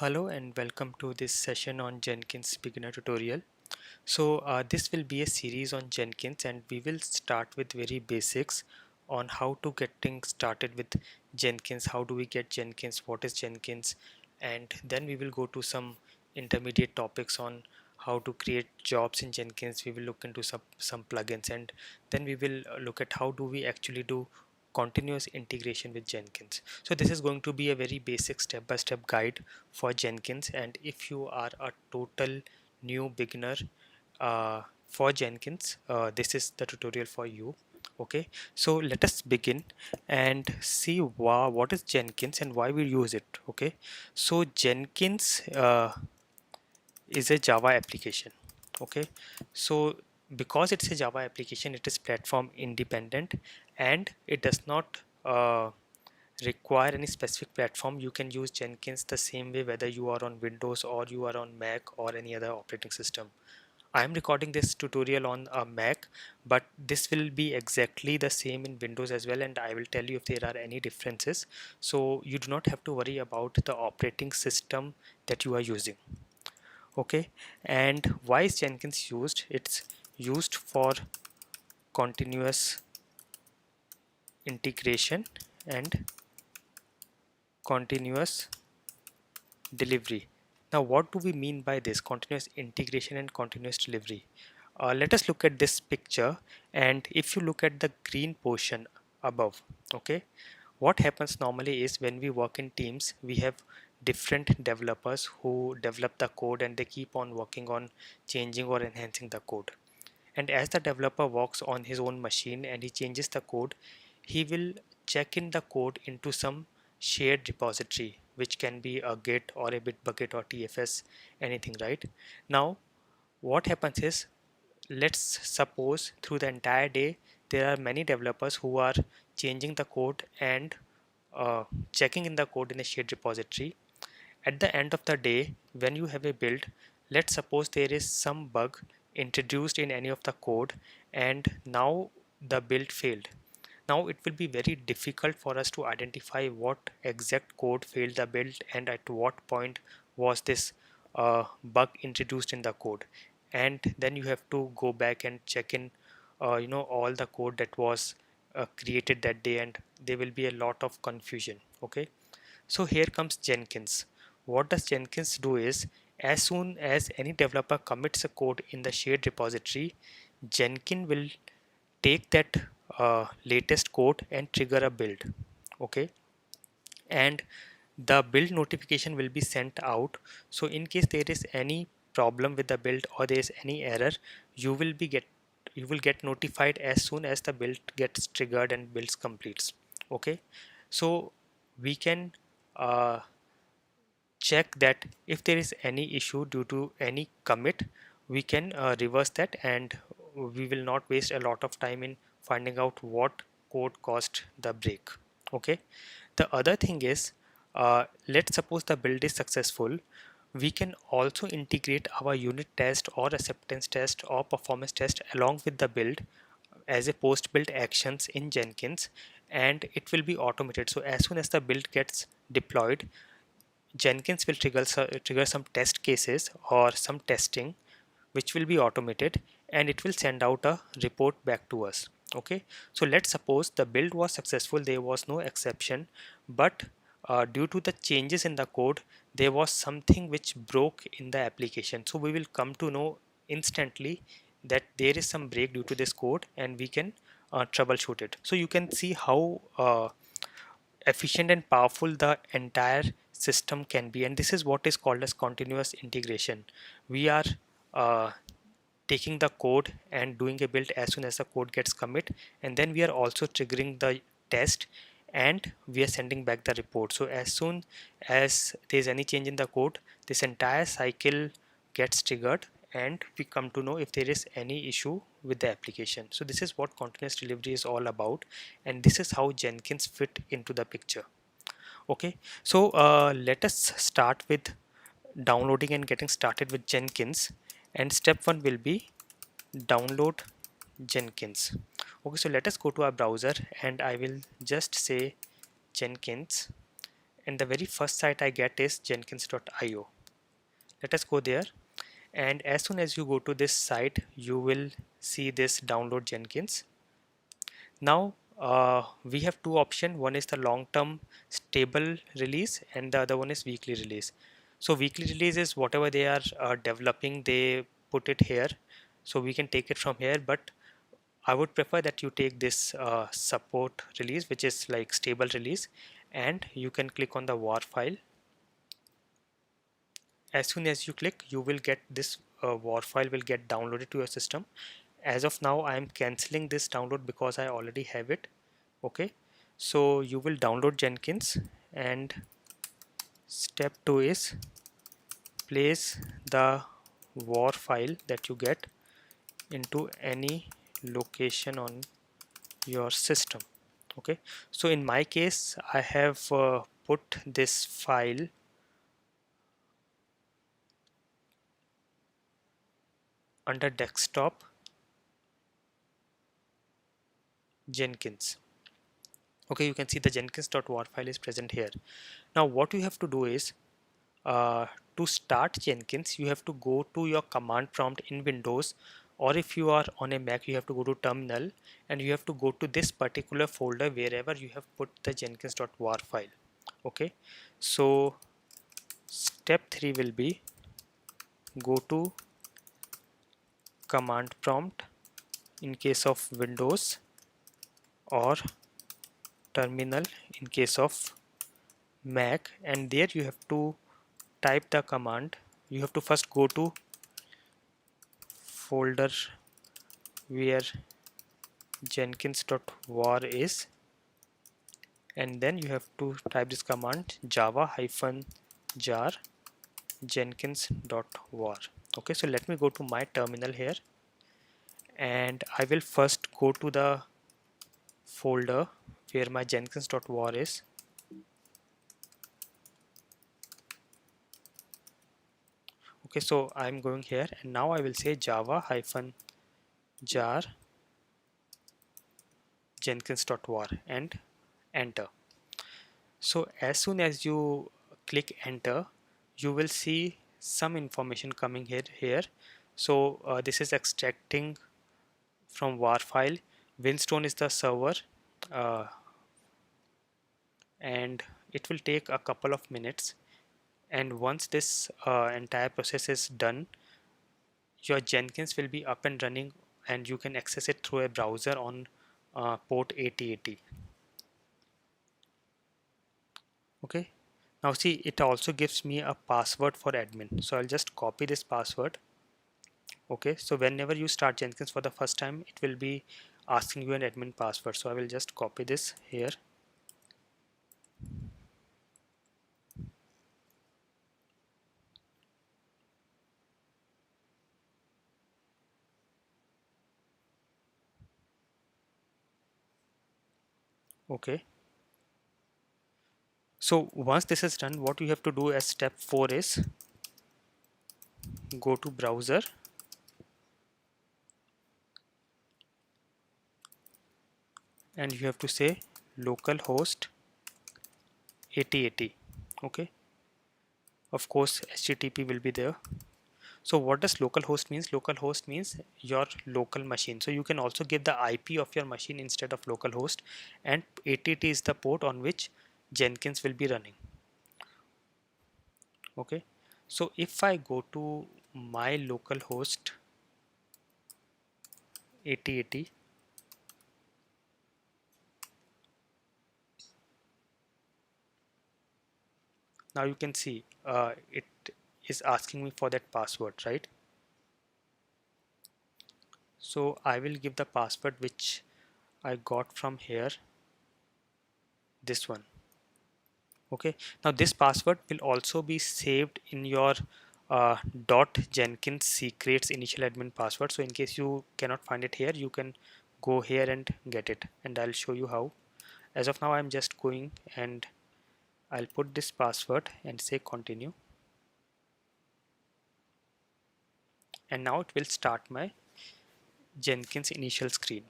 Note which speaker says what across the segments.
Speaker 1: Hello and welcome to this session on Jenkins beginner tutorial. So this will be a series on Jenkins and we will start with very basics on how to getting started with Jenkins, how do we get Jenkins, what is Jenkins, and then we will go to some intermediate topics on how to create jobs in Jenkins. We will look into some plugins and then we will look at how do we actually do continuous integration with Jenkins. So this is going to be a very basic step-by-step guide for Jenkins, and if you are a total new beginner for Jenkins, this is the tutorial for you. Okay, so let us begin and see what is Jenkins and why we use it. Okay, so Jenkins is a Java application. Okay, so because it's a Java application, it is platform independent and it does not require any specific platform. You can use Jenkins the same way whether you are on Windows or you are on Mac or any other operating system. I am recording this tutorial on a Mac, but this will be exactly the same in Windows as well, and I will tell you if there are any differences. So you do not have to worry about the operating system that you are using. Okay, and why is Jenkins used? It's used for continuous integration and continuous delivery. Now, what do we mean by this continuous integration and continuous delivery? Let us look at this picture, and if you look at the green portion above, okay, what happens normally is when we work in teams, we have different developers who develop the code and they keep on working on changing or enhancing the code. And as the developer works on his own machine and he changes the code, he will check in the code into some shared repository, which can be a Git or a Bitbucket or TFS, anything, right? Now, what happens is, let's suppose through the entire day, there are many developers who are changing the code and checking in the code in a shared repository. At the end of the day, when you have a build, let's suppose there is some bug introduced in any of the code and now the build failed. Now it will be very difficult for us to identify what exact code failed the build and at what point was this bug introduced in the code. And then you have to go back and check in all the code that was created that day, and there will be a lot of confusion. Okay, so here comes Jenkins. What does Jenkins do is, as soon as any developer commits a code in the shared repository, Jenkins will take that latest code and trigger a build. Okay, and the build notification will be sent out. So in case there is any problem with the build or there is any error, you will get notified as soon as the build gets triggered and builds completes. Okay, so we can uh, check that if there is any issue due to any commit, we can reverse that, and we will not waste a lot of time in finding out what code caused the break. Okay, the other thing is, let's suppose the build is successful, we can also integrate our unit test or acceptance test or performance test along with the build as a post build actions in Jenkins, and it will be automated. So as soon as the build gets deployed, Jenkins will trigger some test cases or some testing, which will be automated, and it will send out a report back to us. Okay, so let's suppose the build was successful, there was no exception, but due to the changes in the code, there was something which broke in the application. So we will come to know instantly that there is some break due to this code, and we can troubleshoot it. So you can see how efficient and powerful the entire system can be, and this is what is called as continuous integration. We are uh, taking the code and doing a build as soon as the code gets commit, and then we are also triggering the test and we are sending back the report. So as soon as there is any change in the code, this entire cycle gets triggered and we come to know if there is any issue with the application. So this is what continuous delivery is all about, and this is how Jenkins fit into the picture. Okay, so let us start with downloading and getting started with Jenkins, and step one will be download Jenkins. Okay, so let us go to our browser and I will just say Jenkins, and the very first site I get is jenkins.io. Let us go there, and as soon as you go to this site you will see this download Jenkins. Now we have two options. One is the long-term stable release and the other one is weekly release. So weekly release is whatever they are developing, they put it here, so we can take it from here, but I would prefer that you take this support release, which is like stable release, and you can click on the war file. As soon as you click, you will get this war file will get downloaded to your system. As of now I am cancelling this download because I already have it. Okay, so you will download Jenkins, and step 2 is place the war file that you get into any location on your system. Okay, so in my case I have put this file under desktop Jenkins. Okay, you can see the jenkins.war file is present here. Now what you have to do is uh, to start Jenkins you have to go to your command prompt in Windows, or if you are on a Mac you have to go to terminal and you have to go to this particular folder wherever you have put the jenkins.war file. Okay, so step 3 will be go to command prompt in case of Windows, or terminal in case of Mac, and there you have to type the command. You have to first go to folder where jenkins.war is, and then you have to type this command java-jar jenkins.war. Okay, so let me go to my terminal here, and I will first go to the folder where my jenkins.war is. Okay, so I'm going here, and now I will say java-jar jenkins.war and enter. So as soon as you click enter, you will see some information coming here. So this is extracting from war file. Winstone is the server, uh, and it will take a couple of minutes, and once this entire process is done, your Jenkins will be up and running, and you can access it through a browser on port 8080. Okay, now see, it also gives me a password for admin, so I'll just copy this password. Okay, so whenever you start Jenkins for the first time, it will be asking you an admin password, so I will just copy this here. Okay, so once this is done, what you have to do as step 4 is go to browser, and you have to say localhost 8080. Okay, of course HTTP will be there. So what does localhost means? Localhost means your local machine. So you can also give the IP of your machine instead of localhost, and 8080 is the port on which Jenkins will be running. Okay, so if I go to my localhost 8080, now you can see it is asking me for that password, right? So I will give the password which I got from here, this one. Okay, now this password will also be saved in your .jenkins secrets initial admin password. So in case you cannot find it here, you can go here and get it, and I'll show you how. As of now I'm just going, and I'll put this password and say continue, and now it will start my Jenkins initial screen.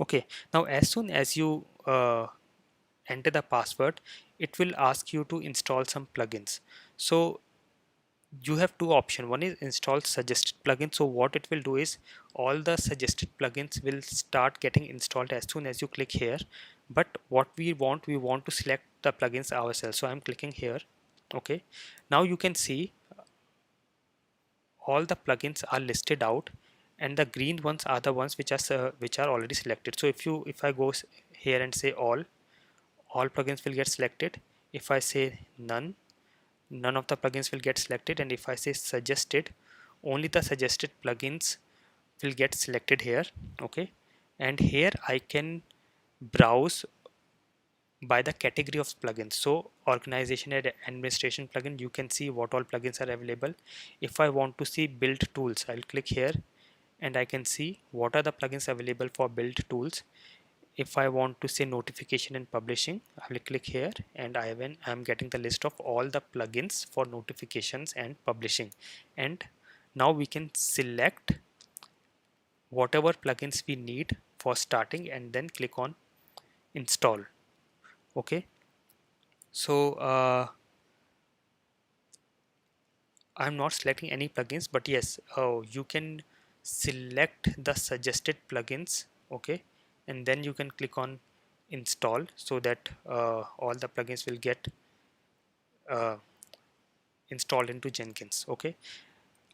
Speaker 1: Okay, now as soon as you enter the password, it will ask you to install some plugins. So you have two options. One is install suggested plugins. So what it will do is all the suggested plugins will start getting installed as soon as you click here. But what we want to select the plugins ourselves. So I'm clicking here. Okay, now you can see all the plugins are listed out, and the green ones are the ones which are already selected. So if I go here and say all plugins will get selected. If I say none of the plugins will get selected, and if I say suggested, only the suggested plugins will get selected here. Okay, and here I can browse by the category of plugins. So organization and administration plugin, you can see what all plugins are available. If I want to see build tools, I'll click here and I can see what are the plugins available for build tools. If I want to say notification and publishing, I will click here and I'm getting the list of all the plugins for notifications and publishing. And now we can select whatever plugins we need for starting and then click on install. Okay, so I'm not selecting any plugins, but yes, you can select the suggested plugins. Okay, and then you can click on install so that all the plugins will get uh, installed into Jenkins. Okay,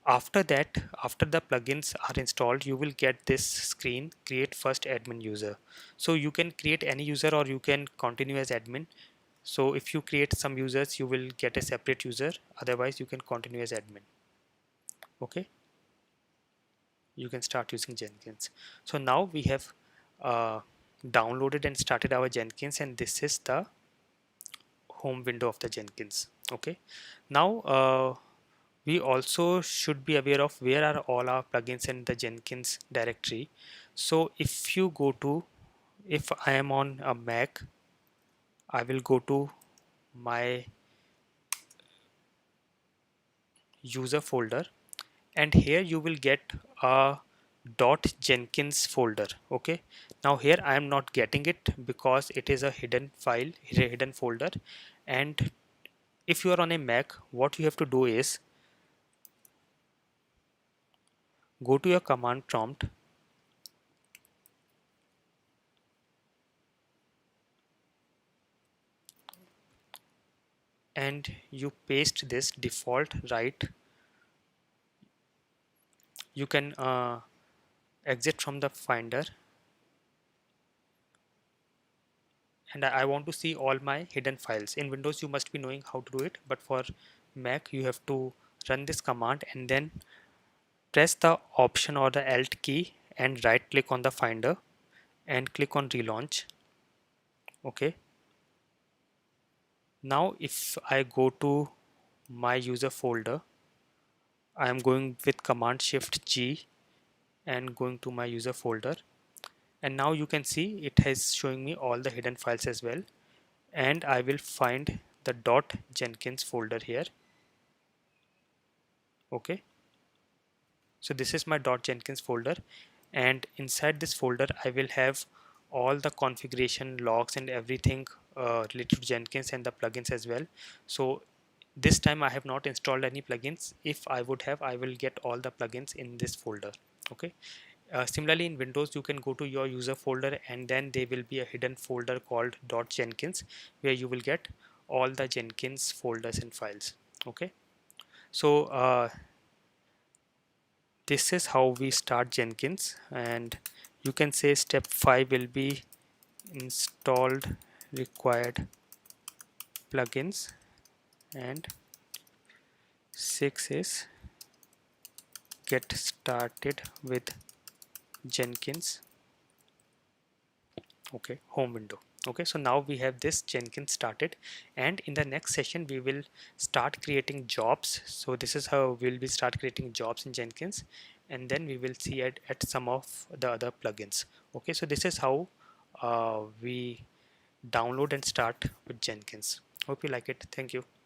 Speaker 1: after that, after the plugins are installed, you will get this screen, create first admin user. So you can create any user or you can continue as admin. So if you create some users, you will get a separate user, otherwise you can continue as admin. Okay, you can start using Jenkins. So now we have uh, downloaded and started our Jenkins, and this is the home window of the Jenkins. Okay, now we also should be aware of where are all our plugins in the Jenkins directory. So if you go to, if I am on a Mac, I will go to my user folder, and here you will get a .jenkins folder. Okay, now here I am not getting it because it is a hidden file, hidden folder. And if you are on a Mac, what you have to do is go to your command prompt and you paste this default right. You can exit from the finder, and I want to see all my hidden files. In Windows you must be knowing how to do it, but for Mac you have to run this command and then press the option or the alt key and right click on the finder and click on relaunch. Okay, now if I go to my user folder, I am going with command shift G and going to my user folder, and now you can see it has showing me all the hidden files as well. And I will find the .jenkins folder here. Okay, so this is my .jenkins folder, and inside this folder I will have all the configuration logs and everything related to Jenkins and the plugins as well. So this time I have not installed any plugins. If I would have, I will get all the plugins in this folder. Okay, similarly in Windows you can go to your user folder and then there will be a hidden folder called .jenkins where you will get all the Jenkins folders and files. Okay, so this is how we start Jenkins, and you can say step 5 will be installed required plugins, and 6 is get started with Jenkins. Okay, home window. Okay, so now we have this Jenkins started, and in the next session we will start creating jobs. So this is how we'll be start creating jobs in Jenkins, and then we will see at some of the other plugins. Okay, so this is how we download and start with Jenkins. Hope you like it. Thank you.